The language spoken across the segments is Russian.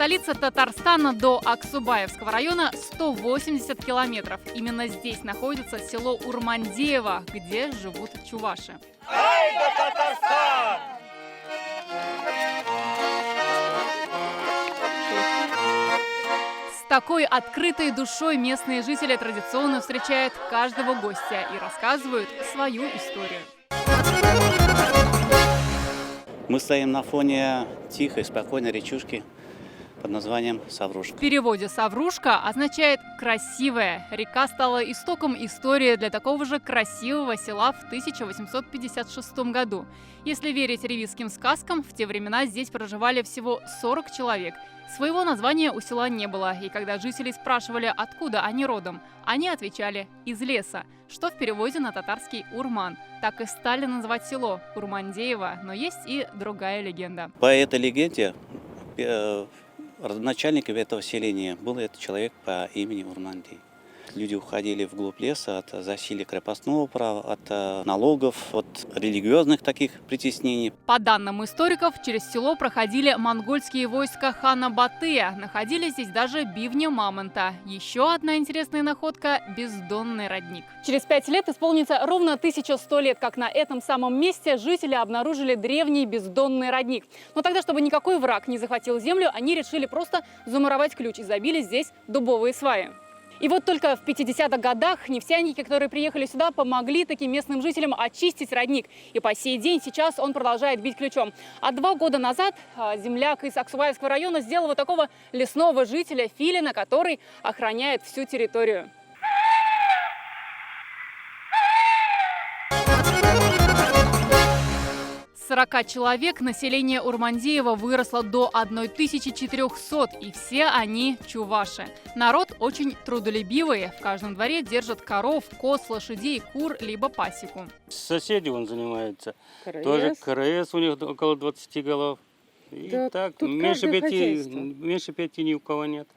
столицы Татарстана до Аксубаевского района 180 километров. Именно здесь находится село Урмандеево, где живут чуваши. Ай да Татарстан! С такой открытой душой местные жители традиционно встречают каждого гостя и рассказывают свою историю. Мы стоим на фоне тихой, спокойной речушки под названием Саврушка. В переводе «Саврушка» означает «красивая». Река стала истоком истории для такого же красивого села в 1856 году. Если верить ревизским сказкам, в те времена здесь проживали всего 40 человек. Своего названия у села не было, и когда жители спрашивали, откуда они родом, они отвечали «из леса», что в переводе на татарский «урман». Так и стали называть село Урмандеево, но есть и другая легенда. По этой легенде родоначальником этого селения был этот человек по имени Урмандей. Люди уходили вглубь леса от засилия крепостного права, от налогов, от религиозных таких притеснений. По данным историков, через село проходили монгольские войска хана Батыя. Находились здесь даже бивни мамонта. Еще одна интересная находка – бездонный родник. Через 5 лет исполнится ровно 1100 лет, как на этом самом месте жители обнаружили древний бездонный родник. Но тогда, чтобы никакой враг не захватил землю, они решили просто замуровать ключ и забили здесь дубовые сваи. И вот только в 50-х годах нефтяники, которые приехали сюда, помогли таким местным жителям очистить родник. И по сей день сейчас он продолжает бить ключом. А 2 года назад земляк из Аксубаевского района сделал вот такого лесного жителя филина, который охраняет всю территорию. С 40 человек население Урмандеева выросло до 1400, и все они чуваши. Народ очень трудолюбивый. В каждом дворе держат коров, коз, лошадей, кур, либо пасеку. Соседи он занимается. Тоже КРС у них около 20 голов. И да, так, меньше 5 ни у кого нет.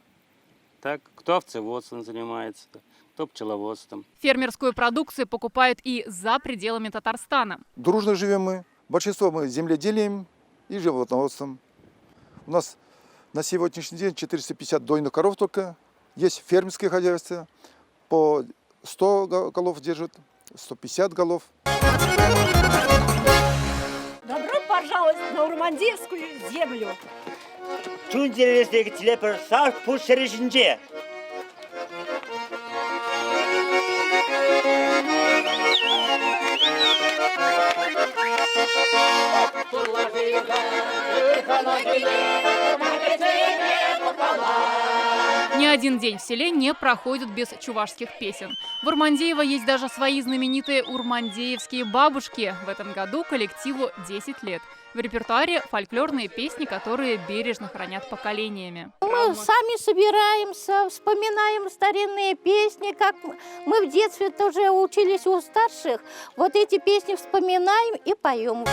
Так, кто овцеводством занимается, кто пчеловодством. Фермерскую продукцию покупают и за пределами Татарстана. Дружно живем мы. Большинство мы земледелием и животноводством. У нас на сегодняшний день 450 дойных коров только. Есть фермерские хозяйства. По 100 голов держат, 150 голов. Добро пожаловать на Урмандеевскую землю. Ни один день в селе не проходит без чувашских песен. В Урмандеево есть даже свои знаменитые урмандеевские бабушки. В этом году коллективу 10 лет. В репертуаре фольклорные песни, которые бережно хранят поколениями. Мы сами собираемся, вспоминаем старинные песни, как мы в детстве тоже учились у старших. Вот эти песни вспоминаем и поем.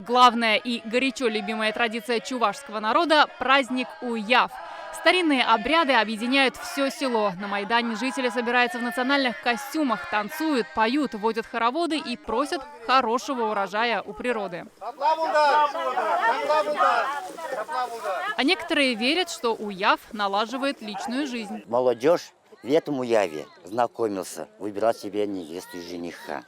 Главная и горячо любимая традиция чувашского народа – праздник Уяв. Старинные обряды объединяют все село. На Майдане жители собираются в национальных костюмах, танцуют, поют, водят хороводы и просят хорошего урожая у природы. А некоторые верят, что Уяв налаживает личную жизнь. Молодежь в этом Уяве знакомился, выбирал себе невесту и жениха.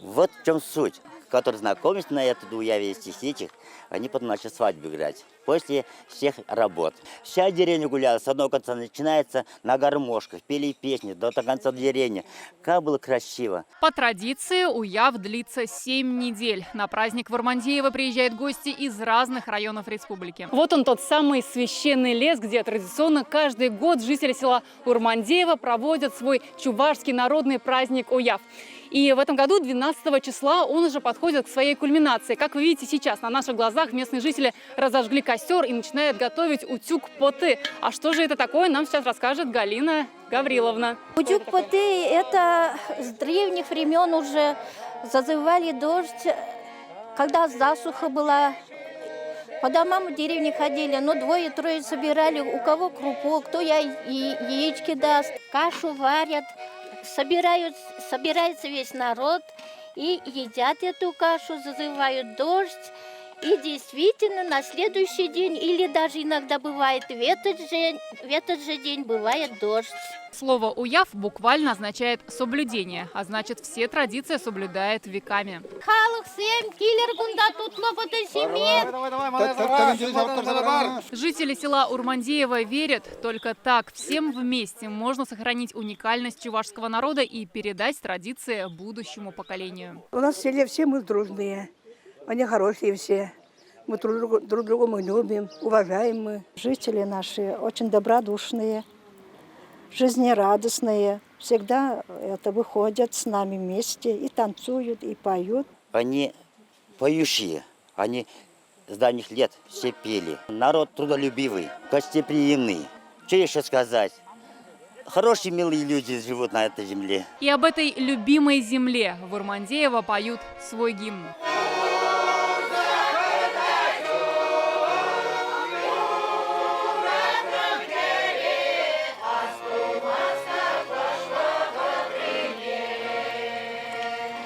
Вот в чем суть. Которые знакомились на эту Уяве из этих, они потом начали свадьбу играть. После всех работ. Вся деревня гуляла. С одного конца начинается на гармошках, пели песни до конца деревни. Как было красиво. По традиции Уяв длится 7 недель. На праздник в Урмандеево приезжают гости из разных районов республики. Вот он, тот самый священный лес, где традиционно каждый год жители села Урмандеево проводят свой чувашский народный праздник Уяв. И в этом году, 12 числа, он уже подходит к своей кульминации. Как вы видите сейчас, на наших глазах местные жители разожгли костер и начинают готовить утюг-поты. А что же это такое, нам сейчас расскажет Галина Гавриловна. Утюг-поты – это с древних времен уже зазывали дождь, когда засуха была. По домам в деревне ходили, но 2-3 собирали, у кого крупу, кто яички даст, кашу варят. Собирается весь народ и едят эту кашу, зазывают дождь И действительно, на следующий день, или даже иногда бывает в этот же день бывает дождь. Слово «уяв» буквально означает «соблюдение», а значит, все традиции соблюдают веками. Жители села Урмандеево верят, только так всем вместе можно сохранить уникальность чувашского народа и передать традиции будущему поколению. У нас в селе все мы дружные, они хорошие все. Мы друг друга мы любим, уважаем мы. Жители наши очень добродушные, жизнерадостные. Всегда выходят с нами вместе и танцуют, и поют. Они поющие, они с давних лет все пели. Народ трудолюбивый, гостеприимный. Что еще сказать? Хорошие, милые люди живут на этой земле. И об этой любимой земле в Урмандеево поют свой гимн.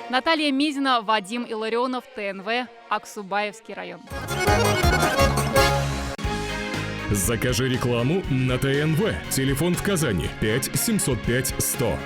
Наталья Мизина, Вадим Илларионов, ТНВ, Аксубаевский район. Закажи рекламу на ТНВ. Телефон в Казани 5 705 100.